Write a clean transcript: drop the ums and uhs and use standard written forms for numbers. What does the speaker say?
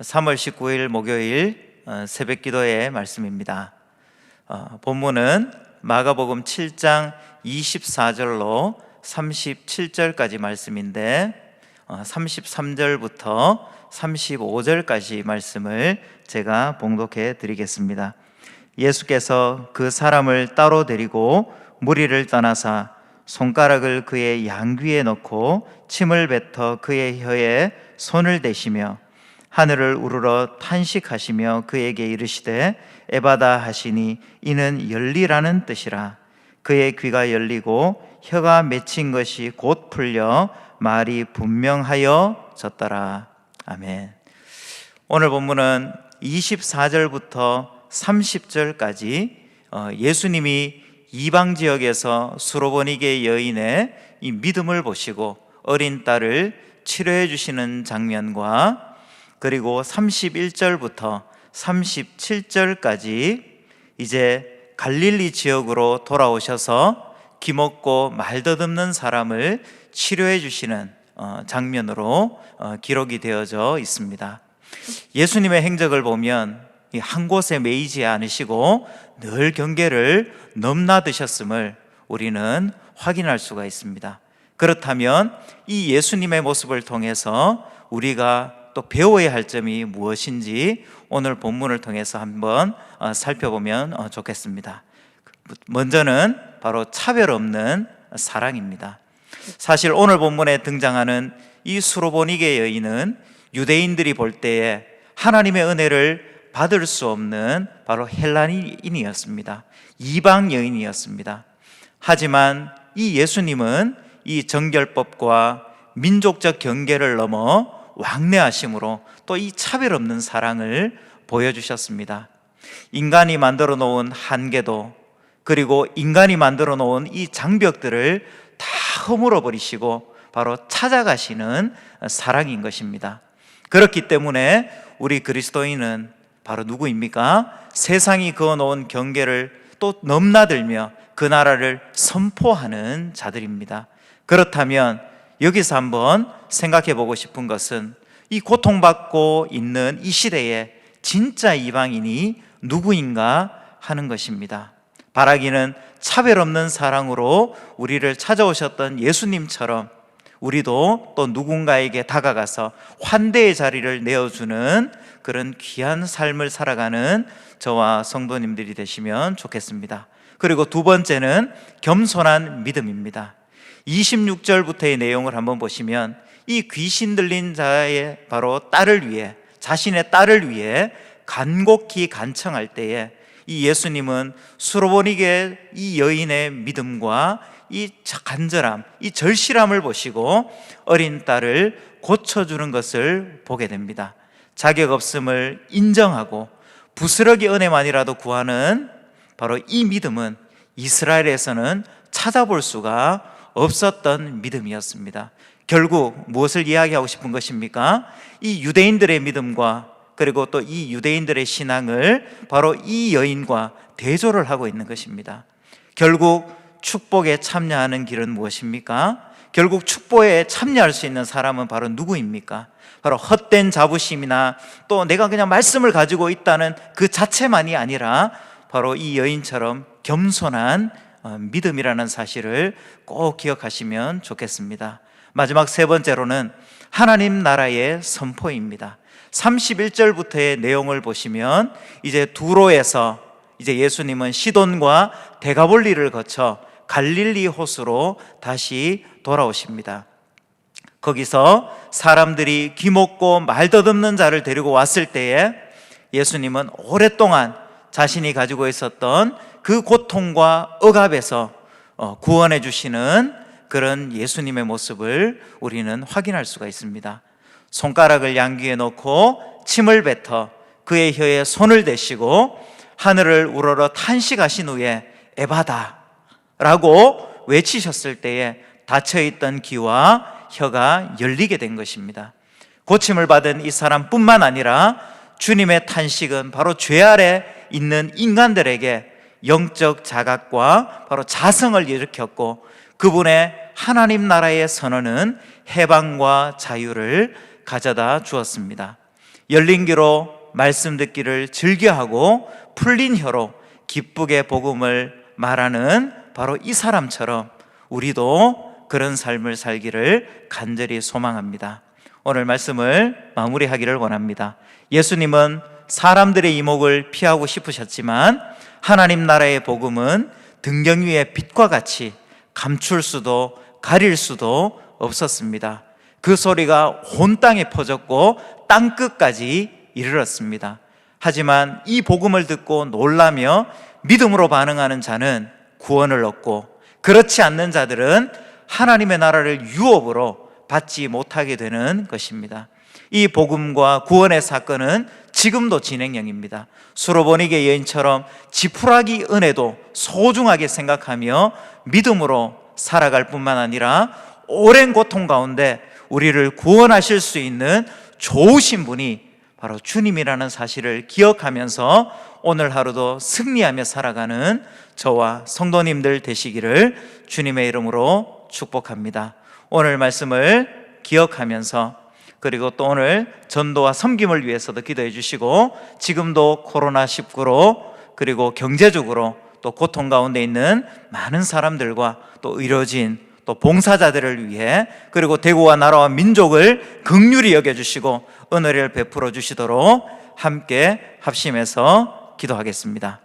3월 19일 목요일 새벽 기도의 말씀입니다. 본문은 마가복음 7장 24절로 37절까지 말씀인데 33절부터 35절까지 말씀을 제가 봉독해 드리겠습니다. 예수께서 그 사람을 따로 데리고 무리를 떠나사 손가락을 그의 양귀에 넣고 침을 뱉어 그의 혀에 손을 대시며 하늘을 우러러 탄식하시며 그에게 이르시되 에바다 하시니 이는 열리라는 뜻이라. 그의 귀가 열리고 혀가 맺힌 것이 곧 풀려 말이 분명하여졌더라. 아멘. 오늘 본문은 24절부터 30절까지 예수님이 이방 지역에서 수로보니게 여인의 이 믿음을 보시고 어린 딸을 치료해 주시는 장면과 그리고 31절부터 37절까지 이제 갈릴리 지역으로 돌아오셔서 기먹고 말 더듬는 사람을 치료해 주시는 장면으로 기록이 되어져 있습니다. 예수님의 행적을 보면 한 곳에 매이지 않으시고 늘 경계를 넘나드셨음을 우리는 확인할 수가 있습니다. 그렇다면 이 예수님의 모습을 통해서 우리가 또 배워야 할 점이 무엇인지 오늘 본문을 통해서 한번 살펴보면 좋겠습니다. 먼저는 바로 차별 없는 사랑입니다. 사실 오늘 본문에 등장하는 이 수로보니게 여인은 유대인들이 볼 때에 하나님의 은혜를 받을 수 없는 바로 헬라인이었습니다. 이방 여인이었습니다. 하지만 이 예수님은 이 정결법과 민족적 경계를 넘어 왕래하심으로 또 이 차별 없는 사랑을 보여주셨습니다. 인간이 만들어 놓은 한계도 그리고 인간이 만들어 놓은 이 장벽들을 다 허물어 버리시고 바로 찾아가시는 사랑인 것입니다. 그렇기 때문에 우리 그리스도인은 바로 누구입니까? 세상이 그어놓은 경계를 또 넘나들며 그 나라를 선포하는 자들입니다. 그렇다면 여기서 한번 생각해 보고 싶은 것은 이 고통받고 있는 이 시대에 진짜 이방인이 누구인가 하는 것입니다. 바라기는 차별 없는 사랑으로 우리를 찾아오셨던 예수님처럼 우리도 또 누군가에게 다가가서 환대의 자리를 내어주는 그런 귀한 삶을 살아가는 저와 성도님들이 되시면 좋겠습니다. 그리고 두 번째는 겸손한 믿음입니다. 26절부터의 내용을 한번 보시면 이 귀신 들린 자의 바로 딸을 위해, 자신의 딸을 위해 간곡히 간청할 때에 이 예수님은 수로보니게 이 여인의 믿음과 이 간절함, 이 절실함을 보시고 어린 딸을 고쳐주는 것을 보게 됩니다. 자격 없음을 인정하고 부스러기 은혜만이라도 구하는 바로 이 믿음은 이스라엘에서는 찾아볼 수가 없었던 믿음이었습니다. 결국 무엇을 이야기하고 싶은 것입니까? 이 유대인들의 믿음과 그리고 또 이 유대인들의 신앙을 바로 이 여인과 대조를 하고 있는 것입니다. 결국 축복에 참여하는 길은 무엇입니까? 결국 축복에 참여할 수 있는 사람은 바로 누구입니까? 바로 헛된 자부심이나 또 내가 그냥 말씀을 가지고 있다는 그 자체만이 아니라 바로 이 여인처럼 겸손한 믿음이라는 사실을 꼭 기억하시면 좋겠습니다. 마지막 세 번째로는 하나님 나라의 선포입니다. 31절부터의 내용을 보시면 이제 두로에서 이제 예수님은 시돈과 데가볼리를 거쳐 갈릴리 호수로 다시 돌아오십니다. 거기서 사람들이 귀먹고 말 더듬는 자를 데리고 왔을 때에 예수님은 오랫동안 자신이 가지고 있었던 그 고통과 억압에서 구원해 주시는 그런 예수님의 모습을 우리는 확인할 수가 있습니다. 손가락을 양귀에 넣고 침을 뱉어 그의 혀에 손을 대시고 하늘을 우러러 탄식하신 후에 에바다 라고 외치셨을 때에 닫혀있던 귀와 혀가 열리게 된 것입니다. 고침을 받은 이 사람뿐만 아니라 주님의 탄식은 바로 죄 아래 있는 인간들에게 영적 자각과 바로 자성을 일으켰고 그분의 하나님 나라의 선언은 해방과 자유를 가져다 주었습니다. 열린 귀로 말씀 듣기를 즐겨하고 풀린 혀로 기쁘게 복음을 말하는 바로 이 사람처럼 우리도 그런 삶을 살기를 간절히 소망합니다. 오늘 말씀을 마무리하기를 원합니다. 예수님은 사람들의 이목을 피하고 싶으셨지만 하나님 나라의 복음은 등경 위의 빛과 같이 감출 수도 가릴 수도 없었습니다. 그 소리가 온 땅에 퍼졌고 땅끝까지 이르렀습니다. 하지만 이 복음을 듣고 놀라며 믿음으로 반응하는 자는 구원을 얻고, 그렇지 않는 자들은 하나님의 나라를 유업으로 받지 못하게 되는 것입니다. 이 복음과 구원의 사건은 지금도 진행형입니다. 수로보니게 여인처럼 지푸라기 은혜도 소중하게 생각하며 믿음으로 살아갈 뿐만 아니라 오랜 고통 가운데 우리를 구원하실 수 있는 좋으신 분이 바로 주님이라는 사실을 기억하면서 오늘 하루도 승리하며 살아가는 저와 성도님들 되시기를 주님의 이름으로 축복합니다. 오늘 말씀을 기억하면서, 그리고 또 오늘 전도와 섬김을 위해서도 기도해 주시고, 지금도 코로나19로 그리고 경제적으로 또 고통 가운데 있는 많은 사람들과 또 의료진, 또 봉사자들을 위해, 그리고 대구와 나라와 민족을 긍휼히 여겨주시고 은혜를 베풀어 주시도록 함께 합심해서 기도하겠습니다.